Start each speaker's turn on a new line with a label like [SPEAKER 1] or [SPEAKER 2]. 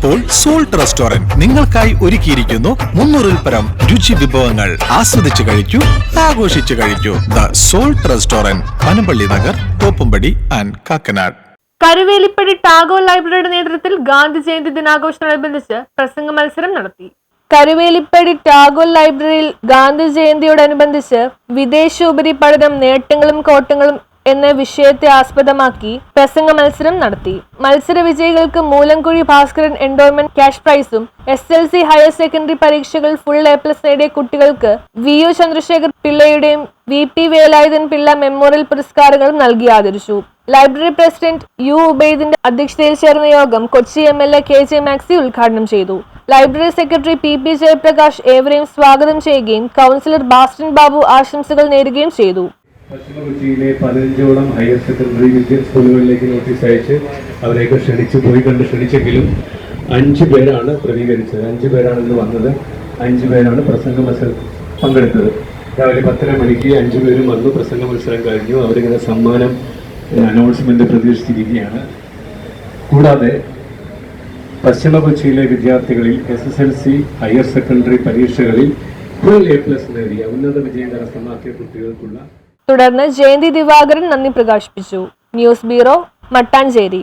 [SPEAKER 1] ഇപ്പോൾ salt restaurant നിങ്ങൾക്കായി ഒരുക്കിയിരിക്കുന്നു 300-ൽ പരം രുചി വിഭവങ്ങൾ. ആസ്വദിച്ചു കഴിക്കൂ, ആഘോഷിച്ചു കഴിക്കൂ. The salt restaurant, Panampilly Nagar, Thoppumpady and Kakkanad.
[SPEAKER 2] Karuvelippady Tagore ലൈബ്രറിയുടെ നേതൃത്വത്തിൽ ഗാന്ധി ജയന്തി ദിനാഘോഷത്തോടനുബന്ധിച്ച് പ്രസംഗ മത്സരം നടത്തി. കരുവേലിപ്പടി ടാഗോർ ലൈബ്രറിയിൽ ഗാന്ധി ജയന്തിയോടനുബന്ധിച്ച് വിദേശ ഉപരിപഠനം നേട്ടങ്ങളും കോട്ടങ്ങളും എന്ന വിഷയത്തെ ആസ്പദമാക്കി പ്രസംഗ മത്സരം നടത്തി. മത്സര വിജയികൾക്ക് മൂലംകുഴി ഭാസ്കരൻ എൻഡോമെന്റ് ക്യാഷ് പ്രൈസും SLC ഹയർ സെക്കൻഡറി പരീക്ഷകൾ ഫുൾ A+ നേടിയ കുട്ടികൾക്ക് VU ചന്ദ്രശേഖർ പിള്ളയുടെയും VP വേലായുധൻ പിള്ള മെമ്മോറിയൽ പുരസ്കാരങ്ങളും നൽകി ആദരിച്ചു. ലൈബ്രറി പ്രസിഡന്റ് U ഉബൈദിന്റെ അധ്യക്ഷതയിൽ ചേർന്ന യോഗം കൊച്ചി MLA KJ മാക്സി ഉദ്ഘാടനം ചെയ്തു. ലൈബ്രറി സെക്രട്ടറി PP ജയപ്രകാശ് ഏവരെയും സ്വാഗതം ചെയ്യുകയും കൗൺസിലർ ബാസ്റ്റൻ ബാബു ആശംസകൾ നേരുകയും ചെയ്തു.
[SPEAKER 3] പശ്ചിമ കൊച്ചിയിലെ 15ഓളം ഹയർ സെക്കൻഡറി സ്കൂളുകളിലേക്ക് നോട്ടീസ് അയച്ച് അവരെയൊക്കെ ക്ഷണിച്ചെങ്കിലും 5 പേരാണ് പ്രതികരിച്ചത്. 5 പേരാണ് ഇന്ന് വന്നത്. 5 പേരാണ് പ്രസംഗ മത്സരം പങ്കെടുത്തത്. രാവിലെ 10:30 മണിക്ക് 5 പേരും വന്നു. പ്രസംഗ മത്സരം കഴിഞ്ഞു. അവരിങ്ങനെ സമ്മാനം അനൗൺസ്മെന്റ് പ്രതീക്ഷിച്ചിരിക്കുകയാണ്. കൂടാതെ പശ്ചിമ കൊച്ചിയിലെ വിദ്യാർത്ഥികളിൽ SSLC ഹയർ സെക്കൻഡറി പരീക്ഷകളിൽ ഫുൾ A+ നേടിയ ഉന്നത വിജയം കരസ്ഥമാക്കിയ കുട്ടികൾക്കുള്ള
[SPEAKER 2] തുടർന്ന് ജയന്തി ദിവാകരൻ നന്ദി പ്രകാശിപ്പിച്ചു. News bureau, Mattancherry.